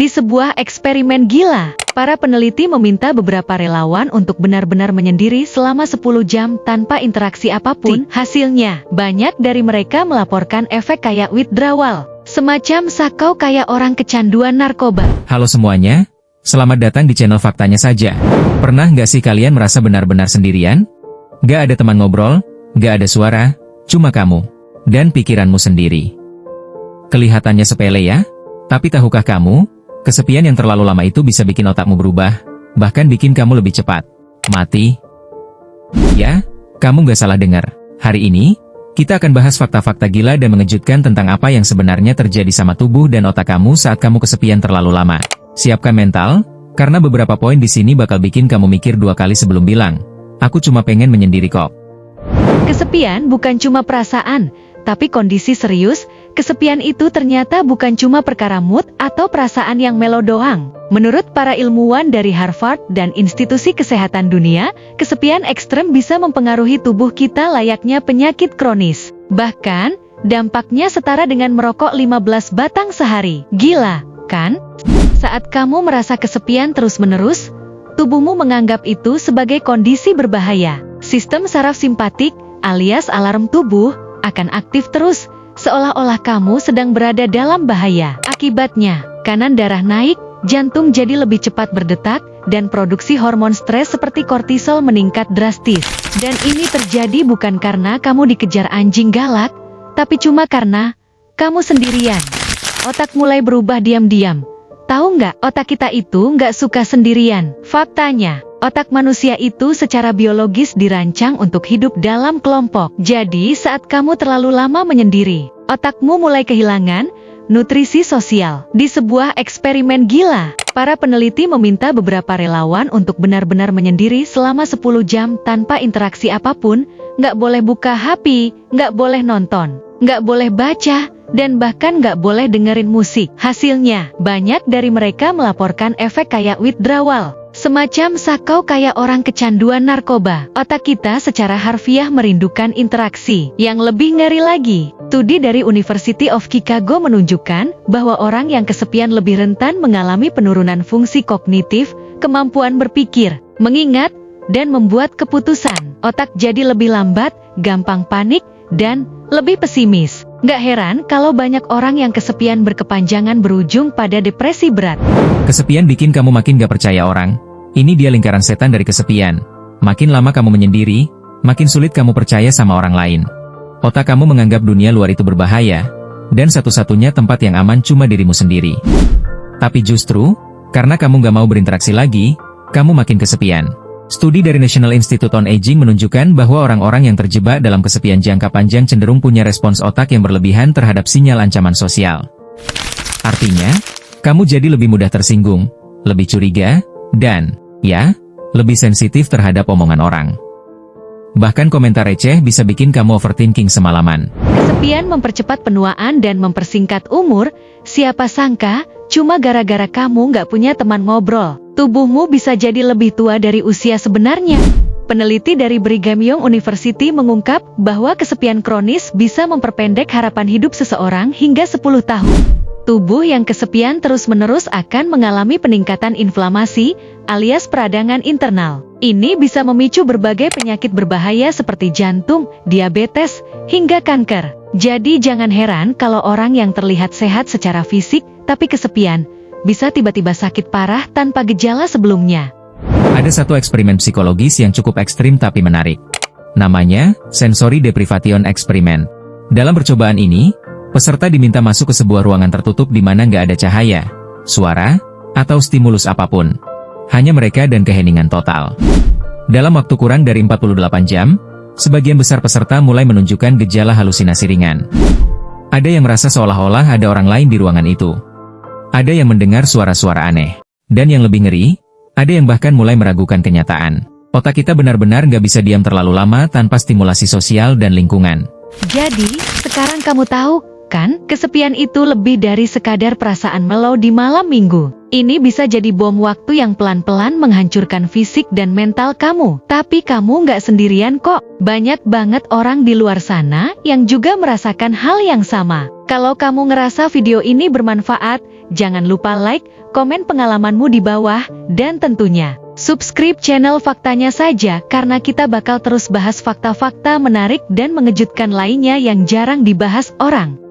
Di sebuah eksperimen gila, para peneliti meminta beberapa relawan untuk benar-benar menyendiri selama 10 jam tanpa interaksi apapun. Hasilnya, banyak dari mereka melaporkan efek kayak withdrawal, semacam sakau kayak orang kecanduan narkoba. Halo semuanya, selamat datang di channel Faktanya Saja. Pernah nggak sih kalian merasa benar-benar sendirian? Nggak ada teman ngobrol, nggak ada suara, cuma kamu dan pikiranmu sendiri. Kelihatannya sepele ya? Tapi tahukah kamu, kesepian yang terlalu lama itu bisa bikin otakmu berubah, bahkan bikin kamu lebih cepat mati. Ya, kamu nggak salah dengar. Hari ini, kita akan bahas fakta-fakta gila dan mengejutkan tentang apa yang sebenarnya terjadi sama tubuh dan otak kamu saat kamu kesepian terlalu lama. Siapkan mental, karena beberapa poin di sini bakal bikin kamu mikir 2 kali sebelum bilang, aku cuma pengen menyendiri kok. Kesepian bukan cuma perasaan, tapi kondisi serius. Kesepian itu ternyata bukan cuma perkara mood atau perasaan yang melo doang. Menurut para ilmuwan dari Harvard dan Institusi Kesehatan Dunia, kesepian ekstrem bisa mempengaruhi tubuh kita layaknya penyakit kronis. Bahkan, dampaknya setara dengan merokok 15 batang sehari. Gila, kan? Saat kamu merasa kesepian terus-menerus, tubuhmu menganggap itu sebagai kondisi berbahaya. Sistem saraf simpatik, alias alarm tubuh, akan aktif terus, seolah-olah kamu sedang berada dalam bahaya. Akibatnya, tekanan darah naik, jantung jadi lebih cepat berdetak, dan produksi hormon stres seperti kortisol meningkat drastis. Dan ini terjadi bukan karena kamu dikejar anjing galak, tapi cuma karena kamu sendirian. Otak mulai berubah diam-diam. Tahu nggak, otak kita itu nggak suka sendirian. Faktanya, otak manusia itu secara biologis dirancang untuk hidup dalam kelompok. Jadi saat kamu terlalu lama menyendiri, otakmu mulai kehilangan nutrisi sosial. Di sebuah eksperimen gila, para peneliti meminta beberapa relawan untuk benar-benar menyendiri selama 10 jam tanpa interaksi apapun, nggak boleh buka HP, nggak boleh nonton, nggak boleh baca, dan bahkan nggak boleh dengerin musik. Hasilnya, banyak dari mereka melaporkan efek kayak withdrawal, semacam sakau kayak orang kecanduan narkoba. Otak kita secara harfiah merindukan interaksi. Yang lebih ngeri lagi, studi dari University of Chicago menunjukkan bahwa orang yang kesepian lebih rentan mengalami penurunan fungsi kognitif, kemampuan berpikir, mengingat, dan membuat keputusan. Otak jadi lebih lambat, gampang panik, dan lebih pesimis. Nggak heran kalau banyak orang yang kesepian berkepanjangan berujung pada depresi berat. Kesepian bikin kamu makin gak percaya orang. Ini dia lingkaran setan dari kesepian. Makin lama kamu menyendiri, makin sulit kamu percaya sama orang lain. Otak kamu menganggap dunia luar itu berbahaya, dan satu-satunya tempat yang aman cuma dirimu sendiri. Tapi justru, karena kamu gak mau berinteraksi lagi, kamu makin kesepian. Studi dari National Institute on Aging menunjukkan bahwa orang-orang yang terjebak dalam kesepian jangka panjang cenderung punya respons otak yang berlebihan terhadap sinyal ancaman sosial. Artinya, kamu jadi lebih mudah tersinggung, lebih curiga, dan, ya, lebih sensitif terhadap omongan orang. Bahkan komentar receh bisa bikin kamu overthinking semalaman. Kesepian mempercepat penuaan dan mempersingkat umur. Siapa sangka, cuma gara-gara kamu nggak punya teman ngobrol, tubuhmu bisa jadi lebih tua dari usia sebenarnya. Peneliti dari Brigham Young University mengungkap bahwa kesepian kronis bisa memperpendek harapan hidup seseorang hingga 10 tahun. Tubuh yang kesepian terus-menerus akan mengalami peningkatan inflamasi, alias peradangan internal. Ini bisa memicu berbagai penyakit berbahaya seperti jantung, diabetes, hingga kanker. Jadi jangan heran kalau orang yang terlihat sehat secara fisik, tapi kesepian, bisa tiba-tiba sakit parah tanpa gejala sebelumnya. Ada satu eksperimen psikologis yang cukup ekstrim tapi menarik. Namanya, Sensory Deprivation Experiment. Dalam percobaan ini, peserta diminta masuk ke sebuah ruangan tertutup di mana nggak ada cahaya, suara, atau stimulus apapun. Hanya mereka dan keheningan total. Dalam waktu kurang dari 48 jam, sebagian besar peserta mulai menunjukkan gejala halusinasi ringan. Ada yang merasa seolah-olah ada orang lain di ruangan itu. Ada yang mendengar suara-suara aneh. Dan yang lebih ngeri, ada yang bahkan mulai meragukan kenyataan. Otak kita benar-benar nggak bisa diam terlalu lama tanpa stimulasi sosial dan lingkungan. Jadi, sekarang kamu tahu, kan, kesepian itu lebih dari sekadar perasaan melo di malam minggu. Ini bisa jadi bom waktu yang pelan-pelan menghancurkan fisik dan mental kamu. Tapi kamu nggak sendirian kok. Banyak banget orang di luar sana yang juga merasakan hal yang sama. Kalau kamu ngerasa video ini bermanfaat, Jangan lupa like, komen pengalamanmu di bawah, dan tentunya subscribe channel Faktanya Saja karena kita bakal terus bahas fakta-fakta menarik dan mengejutkan lainnya yang jarang dibahas orang.